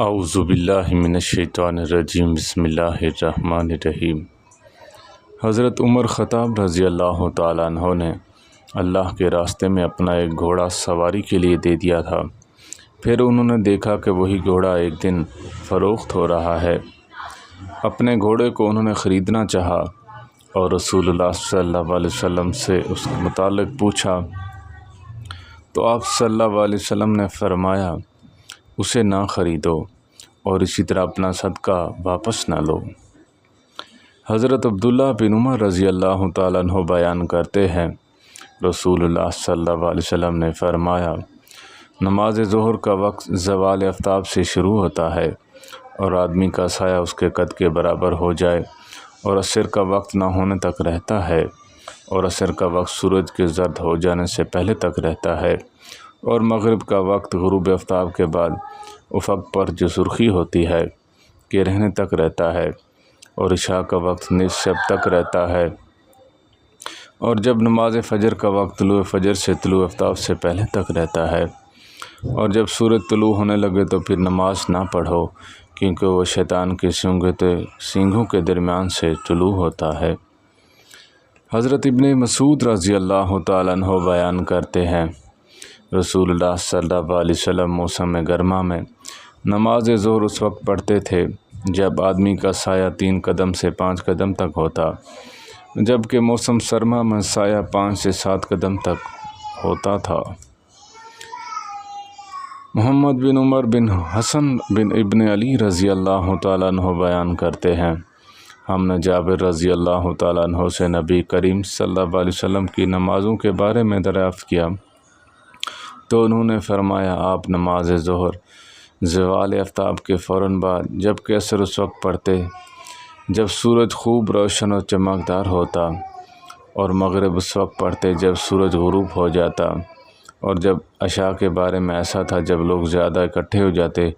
اعوذ باللہ من الشیطان الرجیم بسم اللہ الرحمن الرحیم۔ حضرت عمر خطاب رضی اللہ تعالیٰ عنہ نے اللہ کے راستے میں اپنا ایک گھوڑا سواری کے لیے دے دیا تھا۔ پھر انہوں نے دیکھا کہ وہی گھوڑا ایک دن فروخت ہو رہا ہے۔ اپنے گھوڑے کو انہوں نے خریدنا چاہا اور رسول اللہ صلی اللہ علیہ وسلم سے اس کے متعلق پوچھا تو آپ صلی اللہ علیہ وسلم نے فرمایا اسے نہ خریدو اور اسی طرح اپنا صدقہ واپس نہ لو۔ حضرت عبداللہ بن عمر رضی اللہ تعالیٰ عنہ بیان کرتے ہیں رسول اللہ صلی اللہ علیہ وسلم نے فرمایا نماز ظہر کا وقت زوال آفتاب سے شروع ہوتا ہے اور آدمی کا سایہ اس کے قد کے برابر ہو جائے اور عصر کا وقت نہ ہونے تک رہتا ہے اور عصر کا وقت سورج کے زرد ہو جانے سے پہلے تک رہتا ہے اور مغرب کا وقت غروب آفتاب کے بعد افق پر جو سرخی ہوتی ہے کہ رہنے تک رہتا ہے اور عشاء کا وقت نصف شب تک رہتا ہے اور جب نماز فجر کا وقت طلوع فجر سے طلوع آفتاب سے پہلے تک رہتا ہے اور جب سورج طلوع ہونے لگے تو پھر نماز نہ پڑھو کیونکہ وہ شیطان کے سینگوں کے درمیان سے طلوع ہوتا ہے۔ حضرت ابن مسعود رضی اللہ تعالیٰ عنہ بیان کرتے ہیں رسول اللہ صلی اللہ علیہ وسلم موسم گرما میں نماز ظہر اس وقت پڑھتے تھے جب آدمی کا سایہ 3 قدم سے 5 قدم تک ہوتا، جبکہ موسم سرما میں سایہ 5 سے 7 قدم تک ہوتا تھا۔ محمد بن عمر بن حسن بن ابن علی رضی اللہ تعالیٰ عنہ بیان کرتے ہیں ہم نے جابر رضی اللہ تعالیٰ عنہ سے نبی کریم صلی اللہ علیہ وسلم کی نمازوں کے بارے میں دریافت کیا تو انہوں نے فرمایا آپ نماز ظہر زوال آفتاب کے فوراً بعد جبکہ عصر اس وقت پڑھتے جب سورج خوب روشن اور چمکدار ہوتا اور مغرب اس وقت پڑھتے جب سورج غروب ہو جاتا اور جب عشاء کے بارے میں ایسا تھا جب لوگ زیادہ اکٹھے ہو جاتے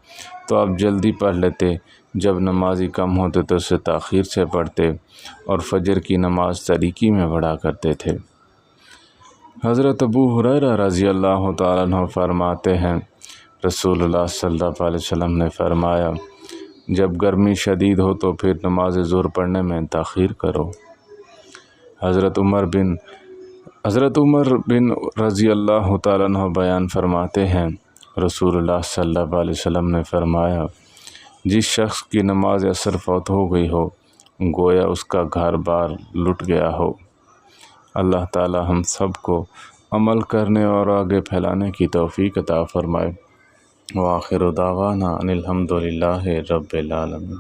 تو آپ جلدی پڑھ لیتے، جب نمازی کم ہوتے تو اسے تاخیر سے پڑھتے اور فجر کی نماز طریقی میں پڑھا کرتے تھے۔ حضرت ابو ہریرہ رضی اللہ تعالیٰ عنہ فرماتے ہیں رسول اللہ صلی اللہ علیہ وسلم نے فرمایا جب گرمی شدید ہو تو پھر نماز ظہر پڑھنے میں تاخیر کرو۔ حضرت عمر بن رضی اللہ تعالیٰ عنہ بیان فرماتے ہیں رسول اللہ صلی اللہ علیہ وسلم نے فرمایا جس شخص کی نماز عصر فوت ہو گئی ہو گویا اس کا گھر بار لٹ گیا ہو۔ اللہ تعالی ہم سب کو عمل کرنے اور آگے پھیلانے کی توفیق عطا فرمائے۔ وآخر دعوانا ان الحمد للہ رب العالمین۔